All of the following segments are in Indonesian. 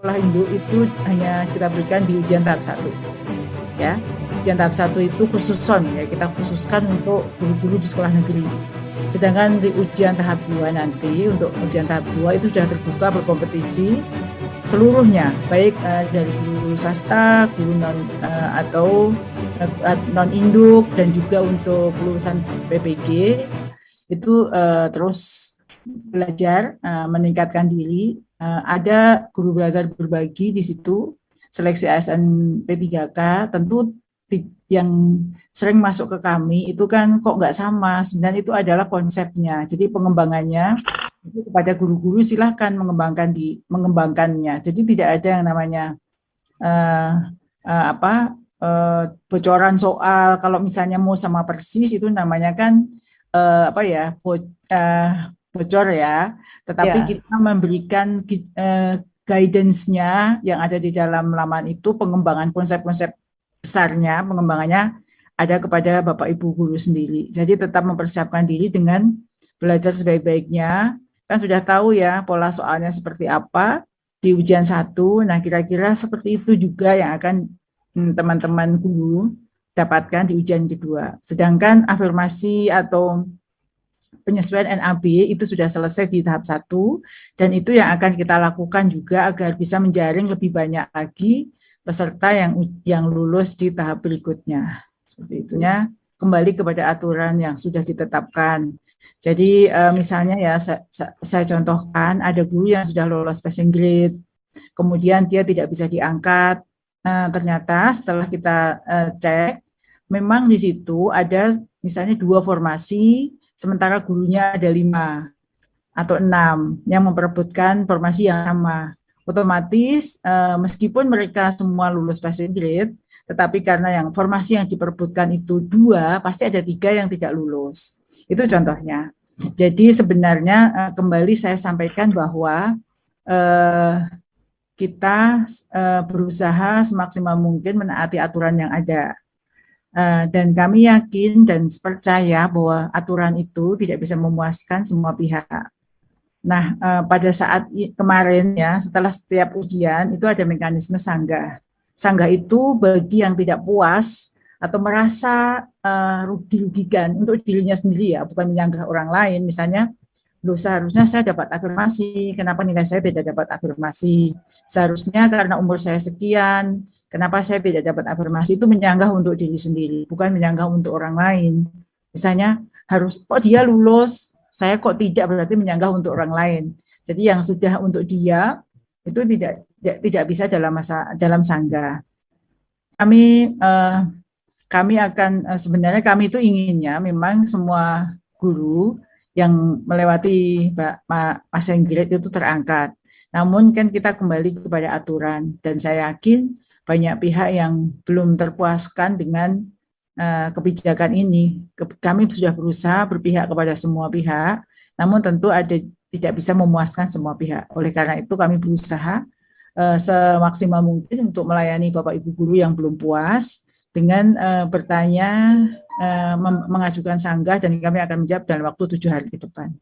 sekolah induk itu hanya kita berikan di ujian tahap 1 ya. Ujian tahap 1 itu khususon ya, kita khususkan untuk guru-guru di sekolah negeri. Sedangkan di ujian tahap 2 nanti, untuk ujian tahap 2 itu sudah terbuka berkompetisi seluruhnya, baik dari guru swasta, guru atau non induk, dan juga untuk lulusan PPG itu terus belajar, meningkatkan diri. Ada guru belajar berbagi di situ, seleksi ASN P3K. Tentu yang sering masuk ke kami itu kan kok nggak sama, sebenarnya itu adalah konsepnya. Jadi pengembangannya itu kepada guru-guru, silahkan mengembangkannya. Jadi tidak ada yang namanya bocoran soal. Kalau misalnya mau sama persis itu namanya kan bocor ya, tetapi kita memberikan guidance-nya yang ada di dalam laman itu, pengembangan konsep-konsep besarnya, pengembangannya ada kepada Bapak Ibu guru sendiri. Jadi tetap mempersiapkan diri dengan belajar sebaik-baiknya. Kan sudah tahu ya pola soalnya seperti apa di ujian 1. Nah, kira-kira seperti itu juga yang akan teman-teman guru dapatkan di ujian kedua. Sedangkan afirmasi atau penyesuaian NAB itu sudah selesai di tahap 1, dan itu yang akan kita lakukan juga agar bisa menjaring lebih banyak lagi peserta yang lulus di tahap berikutnya. Seperti itunya, kembali kepada aturan yang sudah ditetapkan. Jadi misalnya ya, saya contohkan, ada guru yang sudah lolos passing grade, kemudian dia tidak bisa diangkat. Nah, ternyata setelah kita cek, memang di situ ada misalnya 2 formasi, sementara gurunya ada 5 atau 6 yang memperebutkan formasi yang sama. Otomatis meskipun mereka semua lulus passing grade, tetapi karena yang formasi yang diperebutkan itu 2, pasti ada 3 yang tidak lulus. Itu contohnya. Jadi sebenarnya kembali saya sampaikan bahwa kita berusaha semaksimal mungkin menaati aturan yang ada. Dan kami yakin dan percaya bahwa aturan itu tidak bisa memuaskan semua pihak. Nah, pada saat kemarin ya, setelah setiap ujian itu ada mekanisme sanggah. Sanggah itu bagi yang tidak puas atau merasa dirugikan untuk dirinya sendiri ya, bukan menyanggah orang lain. Misalnya, loh, seharusnya saya dapat afirmasi, kenapa nilai saya tidak dapat afirmasi? Seharusnya karena umur saya sekian, kenapa saya tidak dapat afirmasi? Itu menyanggah untuk diri sendiri, bukan menyanggah untuk orang lain. Misalnya, kok dia lulus, saya kok tidak, berarti menyanggah untuk orang lain. Jadi yang sudah untuk dia itu tidak bisa dalam sanggah. Kami akan sebenarnya kami itu inginnya memang semua guru yang melewati passing grade itu terangkat. Namun kan kita kembali kepada aturan, dan saya yakin banyak pihak yang belum terpuaskan dengan kebijakan ini. Kami sudah berusaha berpihak kepada semua pihak, namun tentu tidak bisa memuaskan semua pihak. Oleh karena itu kami berusaha semaksimal mungkin untuk melayani Bapak Ibu guru yang belum puas dengan bertanya, mengajukan sanggah, dan kami akan menjawab dalam waktu 7 hari ke depan.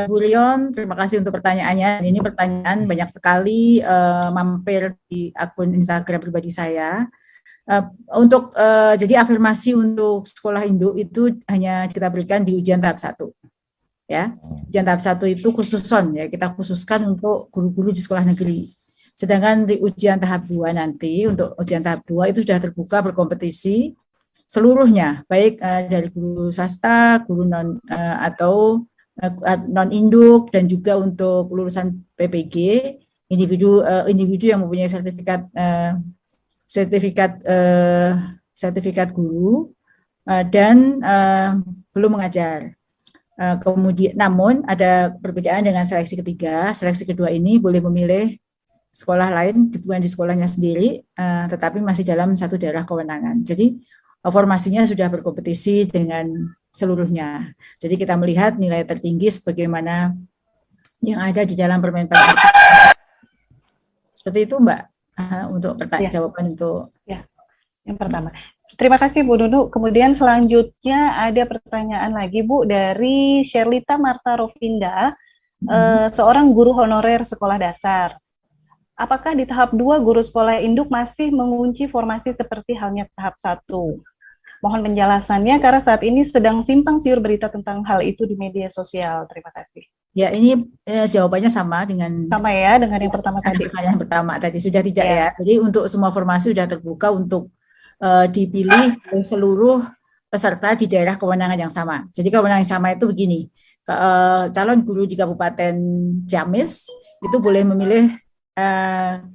Bu Rion, terima kasih untuk pertanyaannya. Ini pertanyaan banyak sekali mampir di akun Instagram pribadi saya. Jadi afirmasi untuk sekolah induk itu hanya kita berikan di ujian tahap 1. Ya, ujian tahap 1 itu khususon ya, kita khususkan untuk guru-guru di sekolah negeri. Sedangkan di ujian tahap 2 nanti, untuk ujian tahap 2 itu sudah terbuka berkompetisi seluruhnya, baik dari guru swasta, guru atau non induk, dan juga untuk lulusan PPG, individu yang mempunyai sertifikat guru dan belum mengajar. Kemudian, namun ada perbedaan dengan seleksi ketiga. Seleksi kedua ini boleh memilih sekolah lain, bukan di sekolahnya sendiri, tetapi masih dalam satu daerah kewenangan. Jadi formasinya sudah berkompetisi dengan seluruhnya. Jadi kita melihat nilai tertinggi sebagaimana yang ada di dalam Permenpan. Seperti itu, Mbak, untuk jawaban untuk yang pertama. Terima kasih Bu Nunu. Kemudian selanjutnya ada pertanyaan lagi Bu dari Sherlita Marta Rovinda, seorang guru honorer sekolah dasar. apakah di tahap 2 guru sekolah induk masih mengunci formasi seperti halnya tahap 1? Mohon penjelasannya karena saat ini sedang simpang siur berita tentang hal itu di media sosial. Terima kasih. Ya, ini jawabannya sama dengan dengan yang pertama tadi. Pertanyaan pertama tadi sudah tidak ya. Jadi untuk semua formasi sudah terbuka untuk dipilih oleh seluruh peserta di daerah kewenangan yang sama. Jadi kewenangan yang sama itu begini, calon guru di Kabupaten Ciamis itu boleh memilih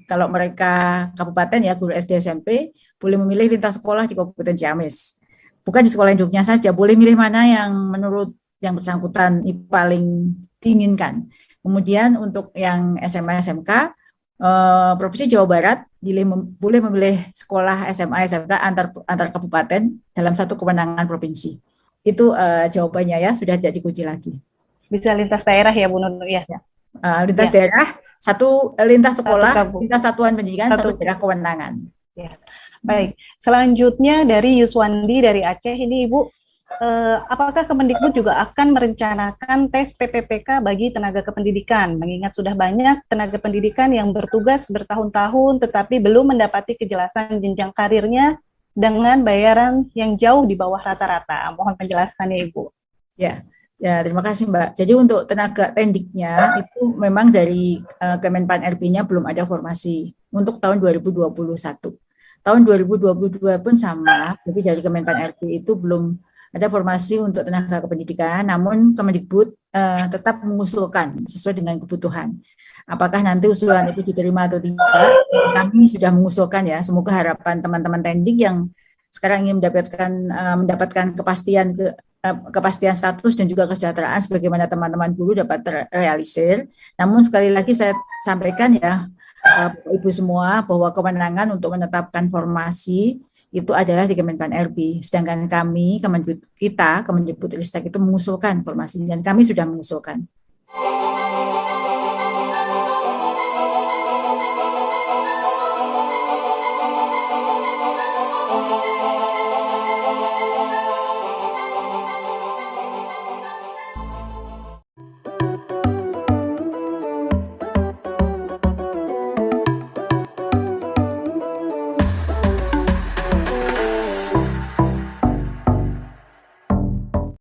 kalau mereka kabupaten ya guru SD SMP boleh memilih lintas sekolah di Kabupaten Ciamis. Bukan di sekolah induknya saja, boleh milih mana yang menurut yang bersangkutan paling diinginkan. Kemudian untuk yang SMA SMK, Provinsi Jawa Barat boleh memilih sekolah SMA SMK antar kabupaten dalam satu kewenangan provinsi. Itu jawabannya ya, sudah tidak dikunci lagi. Bisa lintas daerah ya Bu Nunu ya. Lintas daerah, lintas sekolah, lintas satuan pendidikan, satu daerah kewenangan. Ya. Baik, selanjutnya dari Yuswandi dari Aceh ini Ibu, apakah Kemendikbud juga akan merencanakan tes PPPK bagi tenaga kependidikan, mengingat sudah banyak tenaga pendidikan yang bertugas bertahun-tahun tetapi belum mendapati kejelasan jenjang karirnya dengan bayaran yang jauh di bawah rata-rata. Mohon penjelasannya Ibu. Ya, terima kasih Mbak. Jadi untuk tenaga pendiknya itu memang dari Kemenpan RP-nya belum ada formasi untuk tahun 2021. Tahun 2022 pun sama, jadi dari Kemenpan RP itu belum ada formasi untuk tenaga kependidikan, namun Kemendikbud tetap mengusulkan sesuai dengan kebutuhan. Apakah nanti usulan itu diterima atau tidak, kami sudah mengusulkan ya, semoga harapan teman-teman tendik yang sekarang ingin mendapatkan kepastian status dan juga kesejahteraan sebagaimana teman-teman guru dapat terrealisir. Namun sekali lagi saya sampaikan ya, Ibu semua bahwa kewenangan untuk menetapkan formasi itu adalah di Kemenpan RB. Sedangkan kami, Kemendikbud Ristek itu mengusulkan formasi dan kami sudah mengusulkan.